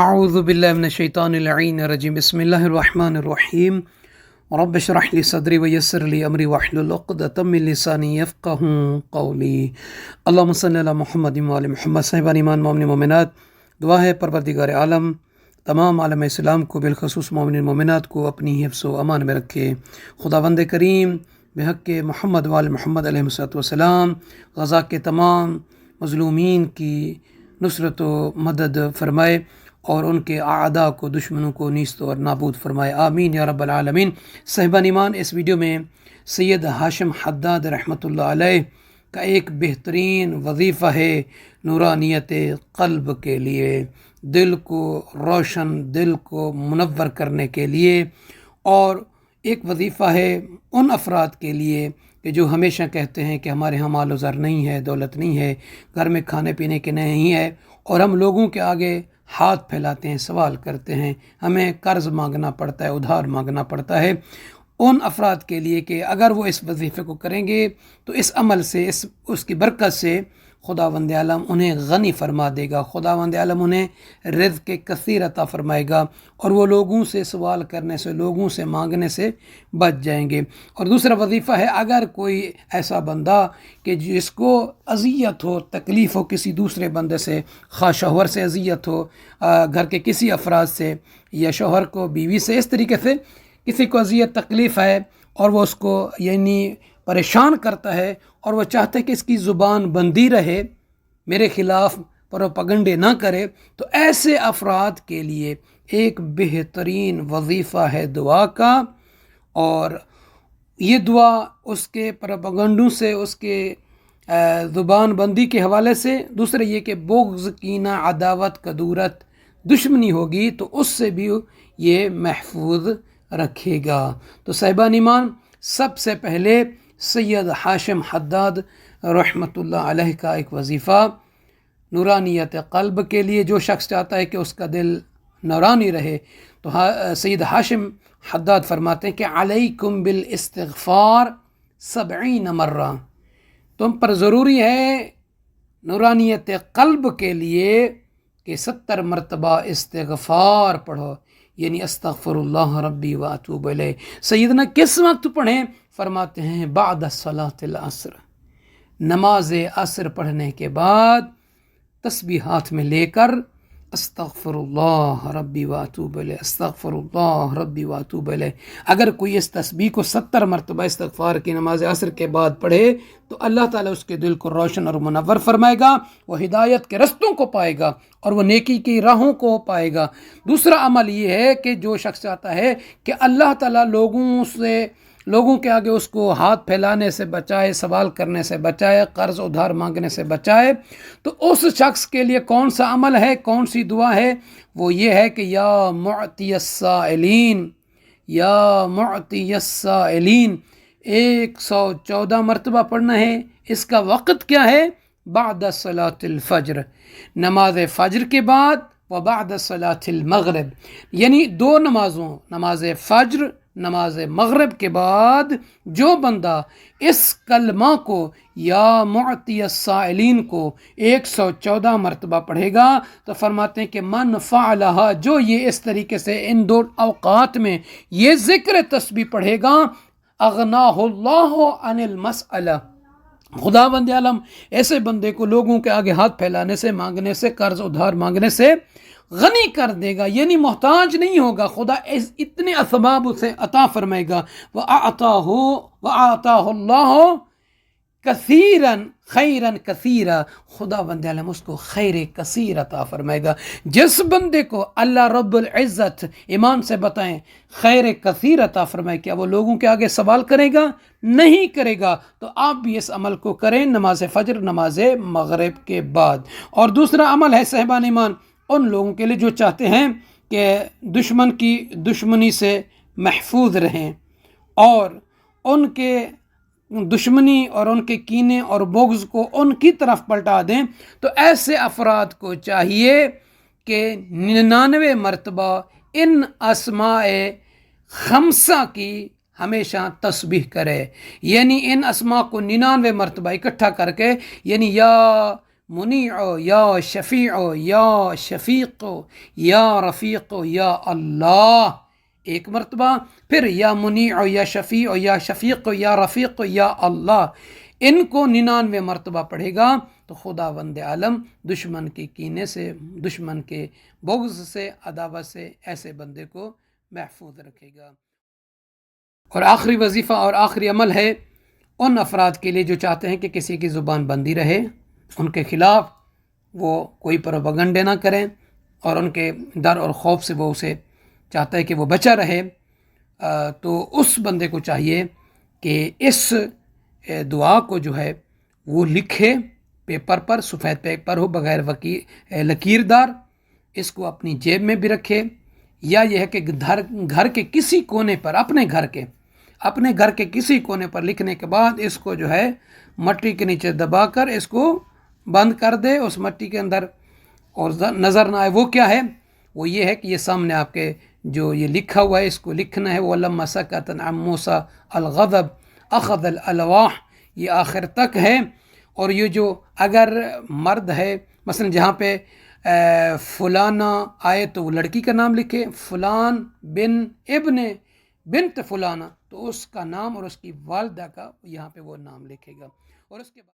اعوذ باللہ من الشیطان اللعین الرجیم بسم اللہ الرحمن الرحیم رب اشرح لی صدری ویسر لی امری واحلل عقدۃ من لسانی یفقہوا قولی اللہم صلی علی محمد وعلی محمد۔ صاحبان ایمان، مومن مومنات، دعا ہے پروردگار عالم تمام عالم اسلام کو بالخصوص مومن مومنات کو اپنی حفظ و امان میں رکھے۔ خداوند کریم بحق محمد وعلی محمد علیہ الصلوۃ والسلام غزہ کے تمام مظلومین کی نصرت و مدد فرمائے اور ان کے اعداء کو، دشمنوں کو نیست اور نابود فرمائے، آمین یا رب العالمین۔ صاحبان ایمان، اس ویڈیو میں سید ہاشم حداد رحمۃ اللہ علیہ کا ایک بہترین وظیفہ ہے نورانیت قلب کے لیے، دل کو روشن، دل کو منور کرنے کے لیے، اور ایک وظیفہ ہے ان افراد کے لیے کہ جو ہمیشہ کہتے ہیں کہ ہمارے ہاں مال و زر نہیں ہے، دولت نہیں ہے، گھر میں کھانے پینے کے نہیں ہے، اور ہم لوگوں کے آگے ہاتھ پھیلاتے ہیں، سوال کرتے ہیں، ہمیں قرض مانگنا پڑتا ہے، ادھار مانگنا پڑتا ہے۔ ان افراد کے لیے کہ اگر وہ اس وظیفے کو کریں گے تو اس عمل سے، اس کی برکت سے خداوند عالم انہیں غنی فرما دے گا، خداوند عالم انہیں رزق کثیر عطا فرمائے گا، اور وہ لوگوں سے سوال کرنے سے، لوگوں سے مانگنے سے بچ جائیں گے۔ اور دوسرا وظیفہ ہے، اگر کوئی ایسا بندہ کہ جس کو اذیت ہو، تکلیف ہو کسی دوسرے بندے سے، خواہ شوہر سے اذیت ہو، گھر کے کسی افراد سے، یا شوہر کو بیوی سے، اس طریقے سے کسی کو اذیت تکلیف ہے اور وہ اس کو پریشان کرتا ہے، اور وہ چاہتا ہے کہ اس کی زبان بندی رہے، میرے خلاف پروپیگنڈے نہ کرے، تو ایسے افراد کے لیے ایک بہترین وظیفہ ہے دعا کا۔ اور یہ دعا اس کے پروپیگنڈوں سے، اس کے زبان بندی کے حوالے سے، دوسرے یہ کہ بغض، کینہ، عداوت، کدورت، دشمنی ہوگی تو اس سے بھی یہ محفوظ رکھے گا۔ تو صاحبان ایمان، سب سے پہلے سید ہاشم حداد رحمۃ اللہ علیہ کا ایک وظیفہ نورانیت قلب کے لیے، جو شخص چاہتا ہے کہ اس کا دل نورانی رہے، تو سید ہاشم حداد فرماتے ہیں کہ علیکم بالاستغفار 70 مرہ، تم پر ضروری ہے نورانیت قلب کے لیے کہ 70 مرتبہ استغفار پڑھو، یعنی استغفر اللہ ربی واتوب الیہ۔ سیدنا کس وقت پڑھیں؟ فرماتے ہیں بعد صلاۃ العصر، نماز عصر پڑھنے کے بعد تسبیح ہاتھ میں لے کر استغفر اللہ ربی واتوب الیہ، استغفر اللہ ربی واتوب الیہ۔ اگر کوئی اس تسبیح کو 70 مرتبہ استغفار کی نماز عصر کے بعد پڑھے تو اللہ تعالیٰ اس کے دل کو روشن اور منور فرمائے گا، وہ ہدایت کے رستوں کو پائے گا اور وہ نیکی کی راہوں کو پائے گا۔ دوسرا عمل یہ ہے کہ جو شخص چاہتا ہے کہ اللہ تعالیٰ لوگوں کے آگے اس کو ہاتھ پھیلانے سے بچائے، سوال کرنے سے بچائے، قرض ادھار مانگنے سے بچائے، تو اس شخص کے لیے کون سا عمل ہے، کون سی دعا ہے؟ وہ یہ ہے کہ یا معطی السائلین، یا معطی السائلین 114 مرتبہ پڑھنا ہے۔ اس کا وقت کیا ہے؟ بعد صلاۃ الفجر، نماز فجر کے بعد، و بعد صلاۃ المغرب، یعنی دو نمازوں، نماز فجر، نماز مغرب کے بعد جو بندہ اس کلمہ کو، یا معطی السائلین کو 114 مرتبہ پڑھے گا، تو فرماتے ہیں کہ من فعلہا، جو یہ اس طریقے سے ان دو اوقات میں یہ ذکر تسبیح پڑھے گا، اغناہ اللہ عن المسئلہ، خداوند عالم ایسے بندے کو لوگوں کے آگے ہاتھ پھیلانے سے، مانگنے سے، قرض ادھار مانگنے سے غنی کر دے گا، یعنی محتاج نہیں ہوگا، خدا اتنے اسباب اسے عطا فرمائے گا۔ وَآتَاهُ اللَّهُ كَثِيرًا خَيْرًا كَثِيرًا، خداوند عالم اس کو خیر کثیر عطا فرمائے گا۔ جس بندے کو اللہ رب العزت، ایمان سے بتائیں، خیر کثیر عطا فرمائے، کیا وہ لوگوں کے آگے سوال کرے گا؟ نہیں کرے گا۔ تو آپ بھی اس عمل کو کریں نماز فجر، نماز مغرب کے بعد۔ اور دوسرا عمل ہے صاحبان ایمان ان لوگوں کے لیے جو چاہتے ہیں کہ دشمن کی دشمنی سے محفوظ رہیں اور ان کے دشمنی اور ان کے کینے اور بغض کو ان کی طرف پلٹا دیں، تو ایسے افراد کو چاہیے کہ 99 مرتبہ ان اسماء خمسہ کی ہمیشہ تسبیح کرے، یعنی ان اسماء کو 99 مرتبہ اکٹھا کر کے، یعنی یا منیع یا شفیع یا شفیق یا رفیق یا اللہ، ایک مرتبہ، پھر یا منیع یا شفیع یا شفیق یا رفیق یا اللہ، ان کو 99 مرتبہ پڑھے گا تو خداوند عالم دشمن کے کینے سے، دشمن کے بغض سے، عداوت سے ایسے بندے کو محفوظ رکھے گا۔ اور آخری وظیفہ اور آخری عمل ہے ان افراد کے لیے جو چاہتے ہیں کہ کسی کی زبان بندی رہے، ان کے خلاف وہ کوئی پروپیگنڈے نہ کریں، اور ان کے ڈر اور خوف سے وہ اسے چاہتا ہے کہ وہ بچا رہے، تو اس بندے کو چاہیے کہ اس دعا کو جو ہے وہ لکھے پیپر پر، سفید پیپر ہو بغیر لکیر دار، اس کو اپنی جیب میں بھی رکھے، یا یہ ہے کہ گھر کے کسی کونے پر، اپنے گھر کے کسی کونے پر لکھنے کے بعد اس کو جو ہے مٹی کے نیچے دبا کر اس کو بند کر دے اس مٹی کے اندر، اور نظر نہ آئے۔ وہ کیا ہے؟ وہ یہ ہے کہ یہ سامنے آپ کے جو یہ لکھا ہوا ہے اس کو لکھنا ہے، وَلَمَّا سَكَتَ عَن مُوسَىٰ الْغَضَبُ أَخَذَ الْأَلْوَاحَ، یہ آخر تک ہے۔ اور یہ جو اگر مرد ہے، مثلا جہاں پہ فلانا آئے تو وہ لڑکی کا نام لکھے، فلان بن ابن بنت فلانا، تو اس کا نام اور اس کی والدہ کا یہاں پہ وہ نام لکھے گا، اور اس کے بعد